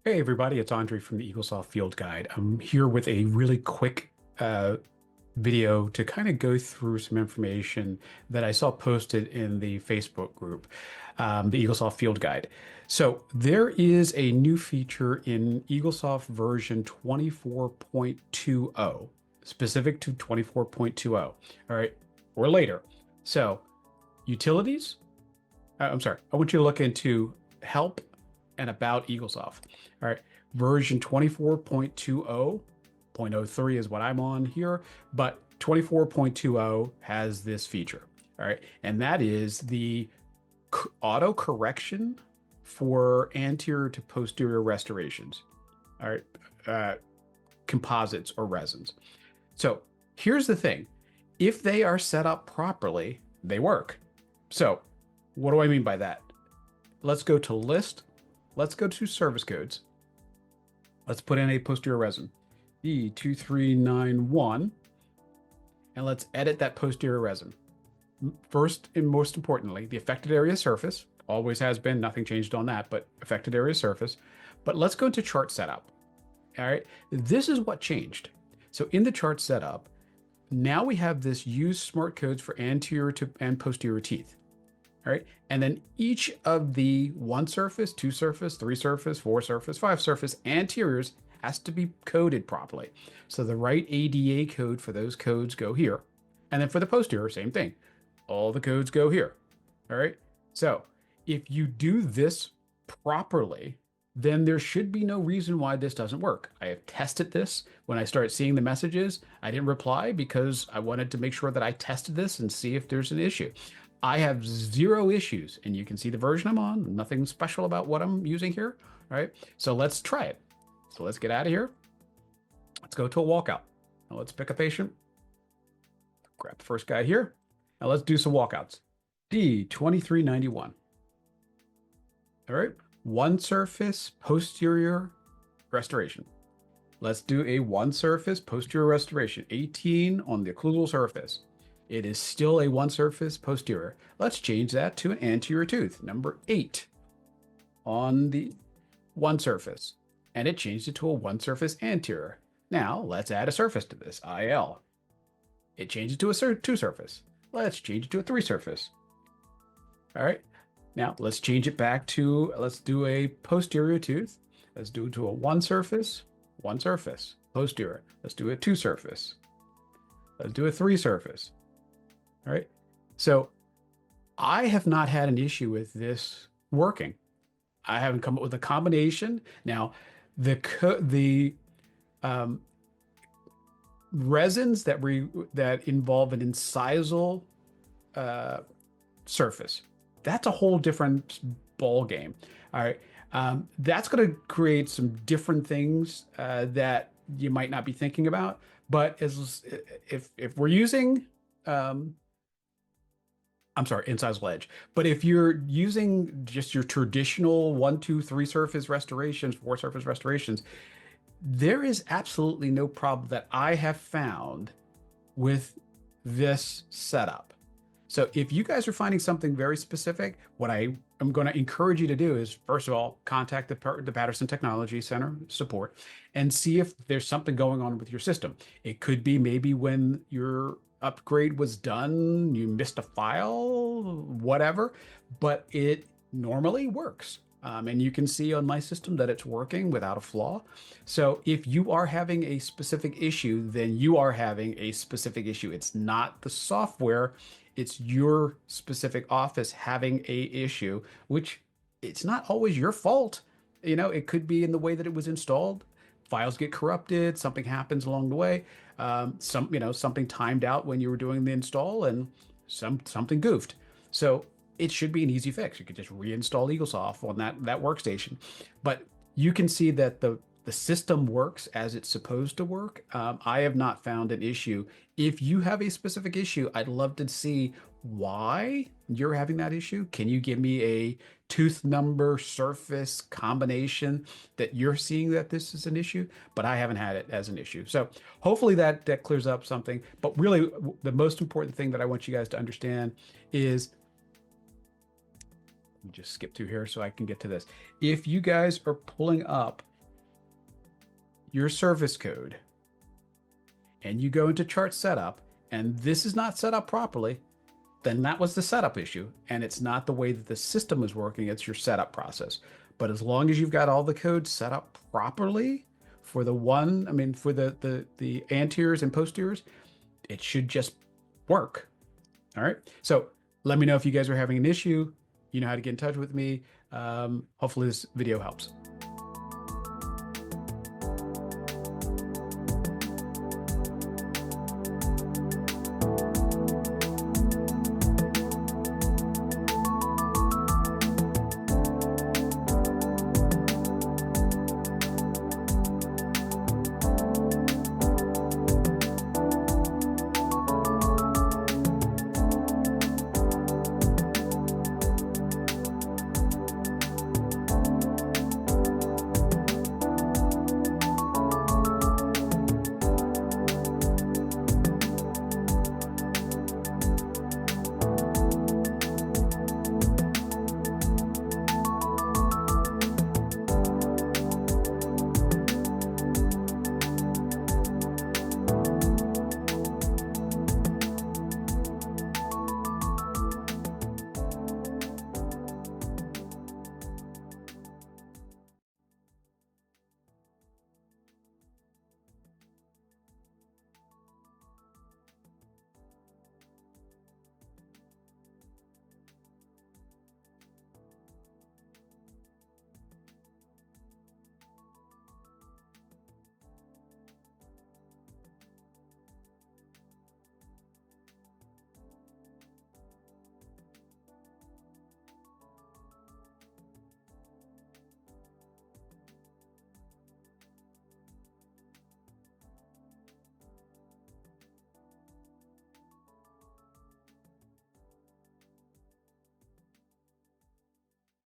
Hey everybody, it's Andre from the EagleSoft Field Guide. I'm here with a really quick video to kind of go through some information that I saw posted in the Facebook group, the EagleSoft Field Guide. So there is a new feature in EagleSoft version 24.20, specific to 24.20. All right, or later. So utilities, I'm sorry, I want you to look into help and about EagleSoft. All right, version 24.20.03 is what I'm on here, but 24.20 has this feature. All right, and that is the auto correction for anterior to posterior restorations. All right, composites or resins. So here's the thing: if they are set up properly, they work. So what do I mean by that? Let's go to list. Let's go to service codes. Let's put in a posterior resin, E2391, and let's edit that posterior resin. First and most importantly, the affected area surface, always has been, nothing changed on that, but affected area surface. But let's go to chart setup. All right, this is what changed. So in the chart setup, now we have this use smart codes for anterior to and posterior teeth. All right, and then each of the 1 surface, 2 surface, 3 surface, 4 surface, 5 surface anteriors has to be coded properly. So the right ADA code for those codes go here. And then for the posterior, same thing. All the codes go here. All right, so if you do this properly, then there should be no reason why this doesn't work. I have tested this. When I started seeing the messages, I didn't reply because I wanted to make sure that I tested this and see if there's an issue. I have 0 issues, and you can see the version I'm on. Nothing special about what I'm using here. All right, so let's try it. So let's get out of here. Let's go to a walkout. Now let's pick a patient. Grab the first guy here. Now let's do some walkouts. D2391. All right, 1 surface posterior restoration. Let's do a 1 surface posterior restoration. 18 on the occlusal surface. It is still a 1 surface posterior. Let's change that to an anterior tooth, number 8 on the 1 surface. And it changed it to a 1 surface anterior. Now let's add a surface to this, IL. It changed it to a 2 surface. Let's change it to a 3 surface. All right, now let's change it back to, let's do a posterior tooth. Let's do it to a 1 surface, posterior. Let's do a 2 surface. Let's do a 3 surface. All right, so I have not had an issue with this working. I haven't come up with a combination. Now, the resins that involve an incisal surface, that's a whole different ball game. All right, that's going to create some different things that you might not be thinking about. But if we're using I'm sorry, incisal edge. But if you're using just your traditional 1, 2, 3 surface restorations, 4 surface restorations, there is absolutely no problem that I have found with this setup. So if you guys are finding something very specific, what I am going to encourage you to do is, first of all, contact the Patterson Technology Center support and see if there's something going on with your system. It could be maybe when your upgrade was done, you missed a file, whatever, but it normally works. And you can see on my system that it's working without a flaw. So if you are having a specific issue, then you are having a specific issue. It's not the software, it's your specific office having a issue, which it's not always your fault. You know, it could be in the way that it was installed. Files get corrupted, something happens along the way. Something timed out when you were doing the install and something goofed. So it should be an easy fix. You could just reinstall EagleSoft on that workstation. But you can see that the system works as it's supposed to work. I have not found an issue. If you have a specific issue, I'd love to see why you're having that issue. Can you give me a tooth number surface combination that you're seeing that this is an issue? But I haven't had it as an issue. So hopefully that clears up something. But really, the most important thing that I want you guys to understand is, let me just skip through here so I can get to this. If you guys are pulling up your service code and you go into chart setup and this is not set up properly, then that was the setup issue. And it's not the way that the system is working, it's your setup process. But as long as you've got all the code set up properly for the for the anteriors and posteriors, it should just work. All right. So let me know if you guys are having an issue. You know how to get in touch with me. Hopefully this video helps.